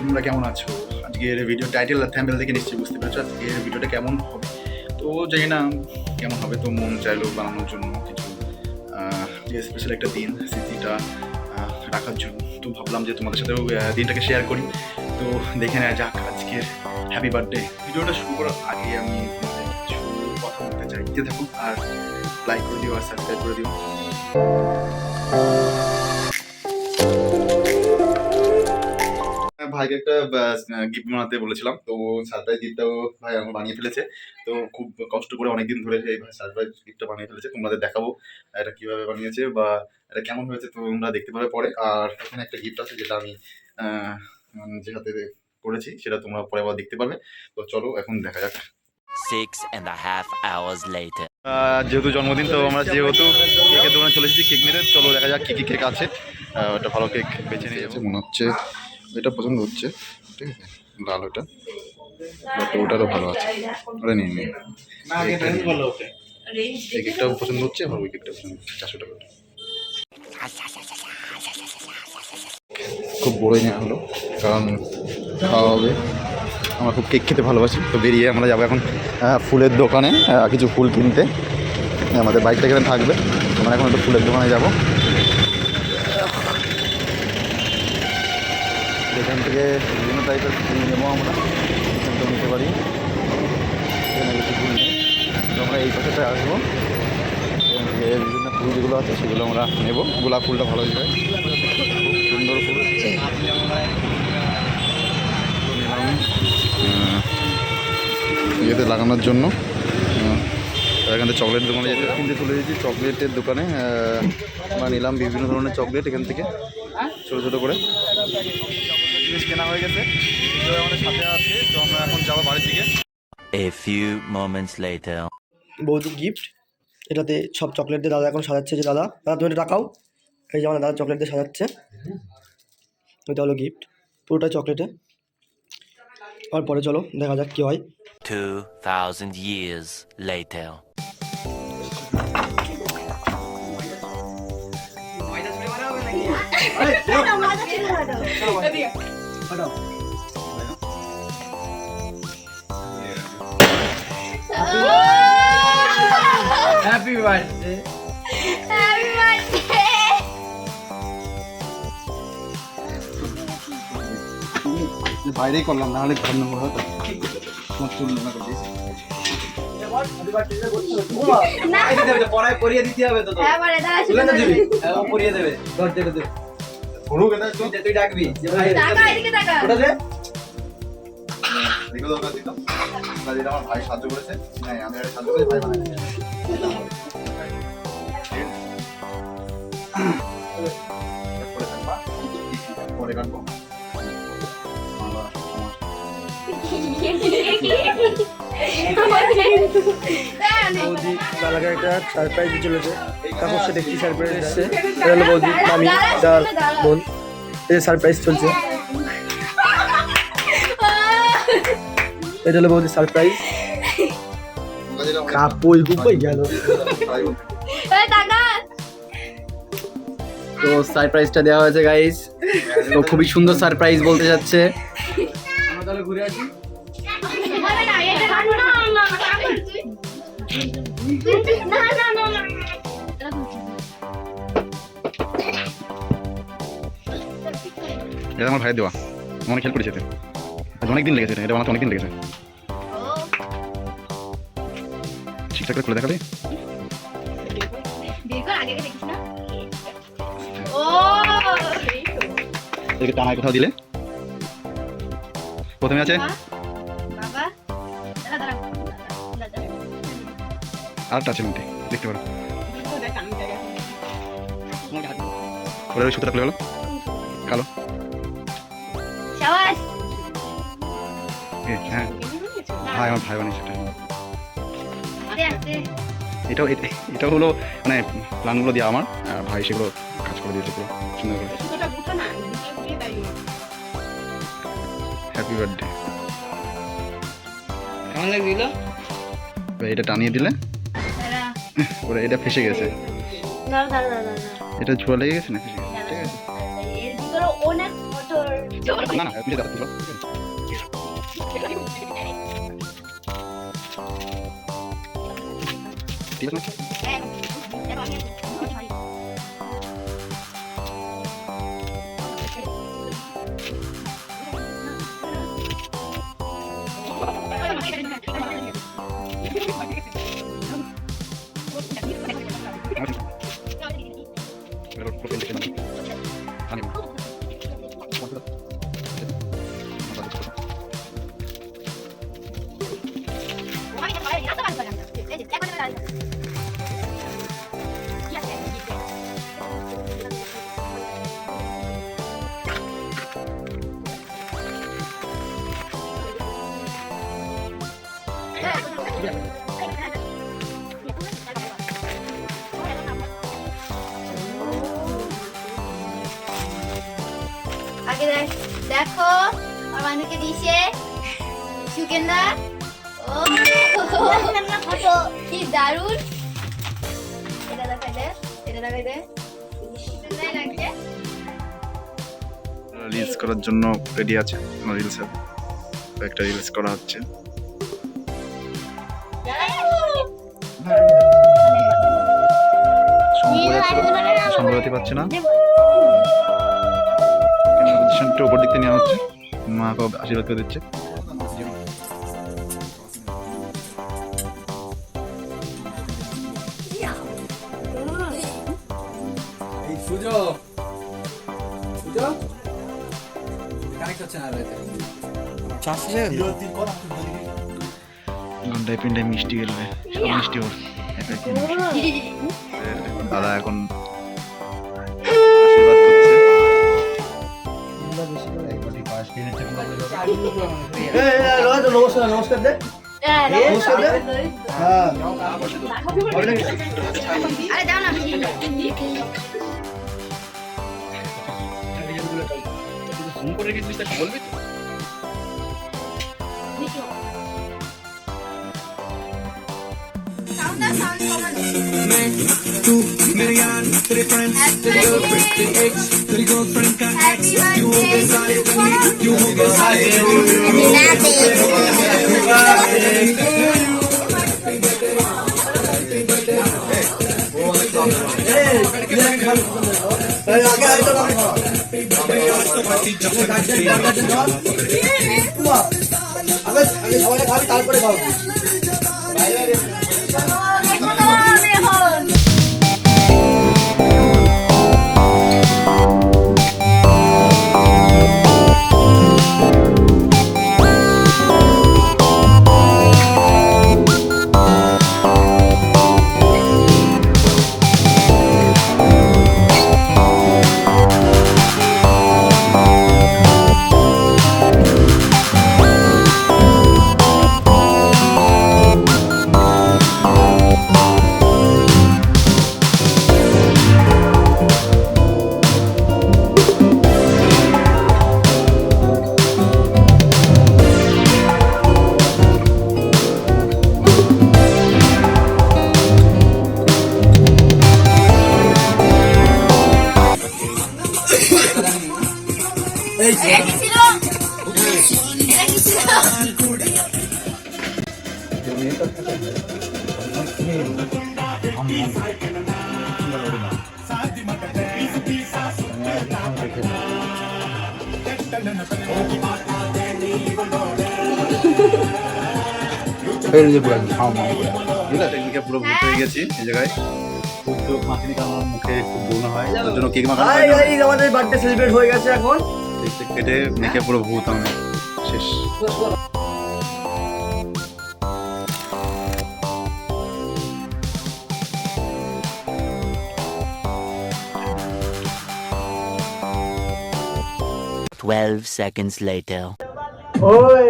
তোমরা কেমন আছো? আজকের ভিডিও টাইটেল আর থাম্বনেল দেখে নিশ্চয়ই বুঝতে পেরেছো আজকের ভিডিওটা কেমন হবে। তো জানি না কেমন হবে, তো মন চাইলো বানানোর জন্য কিছু যে স্পেশাল একটা দিন স্মৃতিটা রাখার জন্য। তো ভাবলাম যে তোমাদের সাথেও দিনটাকে শেয়ার করি। তো দেখে নেওয়া যাক আজকের হ্যাপি বার্থডে। ভিডিওটা শুরু করার আগে আমি কিছু কথা বলতে চাই, যে থাকুন আর লাইক করে দিও আর সাবস্ক্রাইব করে দিও। ভাইকে একটা গিফট বানাতে বলেছিলাম, তো সারপ্রাইজ গিফটটাও ভাই আমার বানিয়ে ফেলেছে। তো খুব কষ্ট করে অনেকদিন ধরে এই ভাই সারপ্রাইজ গিফটটা বানিয়ে ফেলেছে। তোমাদের দেখাবো এটা কিভাবে বানিয়েছে বা এটা কেমন হয়েছে, তো তোমরা দেখতে পাবে পরে। আর এখানে একটা গিফট আছে যেটা আমি যে হাতে করেছি, সেটা তোমরা পরে আবার দেখতে পাবে। তো চলো এখন দেখা যাক। 6.5 hours later. যেহেতু জন্মদিন, তো আমরা যেহেতু কেকের দোকানে চলে এসেছি কেক নিতে। চলো দেখা যাক কী কী কেক আছে। ওটা ভালো কেক বেছে নিয়ে যাচ্ছে মনে হচ্ছে, এটা পছন্দ হচ্ছে। ঠিক আছে, লাল ওটা, বাট ওটারও ভালো আছে, ওটা নিয়ে নিই। এই কেকটাও পছন্দ হচ্ছে, আমার ওই কেকটা পছন্দ হচ্ছে। 400 টাকা। খুব বড়ই নেওয়া হলো, কারণ খাওয়া হবে। আমার খুব কেক খেতে ভালোবাসি। তো বেরিয়ে আমরা যাবো এখন ফুলের দোকানে কিছু ফুল কিনতে। আমাদের বাইকটা এখানে থাকবে, আমরা এখন একটু ফুলের দোকানে যাব। এখান থেকে বিভিন্ন টাইপের ফুল নেবো আমরা, এখান থেকে নিতে পারি। এখানে কিছু ফুল নেই, তো আমরা এই পাশেটা আসবো। এখান থেকে বিভিন্ন ফুল যেগুলো আছে সেগুলো আমরা নেব। গোলাপ ফুলটা ভালো হয়ে যায়, খুব সুন্দর ফুল। ইয়েতে লাগানোর জন্য এখান থেকে চকলেটের দোকানে যেতে কিনতে চলে এসেছি। চকলেটের দোকানে আমরা নিলাম বিভিন্ন ধরনের চকলেট এখান থেকে, ছোটো ছোটো করে জিনিস কেনা হয়ে গেছে। আমাদের সাথে আছে, তো আমরা এখন যাবো বাড়ির দিকে। A few moments later. বৌদির গিফট, এটাতে সব চকলেট দিয়ে দাদা এখন সাজাচ্ছে। যে দাদা তুমি এটা রাখাও, এই যে আমার দাদা চকলেট দিয়ে সাজাচ্ছে। ওইটা হলো গিফট, পুরোটাই চকলেটে। আর পরে চলো দেখা যাক কী হয়। 2000 years later. Happy birthday. Happy birthday. বাইরেই করলাম, না হলে ঘর নম্বর হতো। তোমার চুল নোংরা করে দিয়েছি। পড়ায় পরিয়ে দিতে হবে তো। হ্যাঁ বারে দাঁড়া তুলে না দিবি, ও পরিয়ে দেবে। ধর দেবে দেবে। ঘুরুক এটা একটু। তুই ডাকবি যে ভাই টাকা এদিকে টাকা। ওটা দে। দেখো দরকার দিত। যেটা আমার ভাই সাহায্য করেছে, হ্যাঁ আমি এটা সাহায্য করে ভাই বানাই। পরে থাকবা, পরে কাটবো। বৌদি দাদাকে একটা সারপ্রাইজ দিয়ে চলেছে। তারপর সে দেখছি সারপ্রাইজ এসছে। এটা হলো বৌদি মামি যার বোন, এই সারপ্রাইজ চলছে। এটা হলো বৌদির সারপ্রাইজ। কাপড় গুপাই গেল। তো সারপ্রাইজটা দেওয়া হয়েছে গাইস, তো খুবই সুন্দর সারপ্রাইজ বলতে যাচ্ছে। আমরা তাহলে ঘুরে আসি। এটা আমার ভাইয়ের দেওয়া, অনেক হেল্প করেছে। অনেকদিন লেগেছে, এটা বানাতে অনেকদিন লেগেছে। ঠিকঠাক করে খুলে দেখাবে। এদিকে টানায় কোথাও দিলে প্রথমে আছে আরেকটা আছে মধ্যে, দেখতে পারো। ওরা ওই সুতোটা খুলে গেল কালো। হ্যাঁ ভাই, আমার ভাই বানিয়েছে। এটাও এটাও হলো মানে প্ল্যানগুলো দেওয়া আমার, আর ভাই সেগুলো কাজ করে দিয়েছে পুরো সুন্দর করে। Happy birthday. কেমন লাগছিল? এটা টানিয়ে দিলে ওরা এটা ফেসে গেছে, এটা ছোঁয়া লেগে গেছে না, ফেসে গেছে। ঠিক আছে, এর ভিতরে অনেক মোটর না না মিশে যাচ্ছে ঠিক আছে আগে দেখো আমার বান্ধবীকে দিছে সুকেন্দা ও ফটো কি দারুণ এটা দেখাই দে সুন্দর লাগছে রিলস করার জন্য রেডি আছে রিলস একটা রিলস করা হচ্ছে সম্ভবত পাচ্ছে না পজিশনটা উপর দিকে নেওয়া হচ্ছে মা আশীর্বাদ করে দিচ্ছে ঘন্টায় পিন্ডায় মিষ্টি গেলবে সব মিষ্টি ওর দাদা এখন আশীর্বাদ করছে নমস্কার নমস্কার দে নমস্কার দে হ্যাঁ আরে দাও না আগে সবাই খাবি তারপরে খাবো টেকনিকে পুরো ভূত হয়ে গেছি এই জায়গায় খুব মাখিনি আমার মুখে খুব বোনা হয় তার জন্য কেক মাখানো হয় না। আমাদের বার্থডে সেলিব্রেট হয়ে গেছে এখন কেটে মেখে পুরো ভূত আমি শেষ 12 seconds later. ওই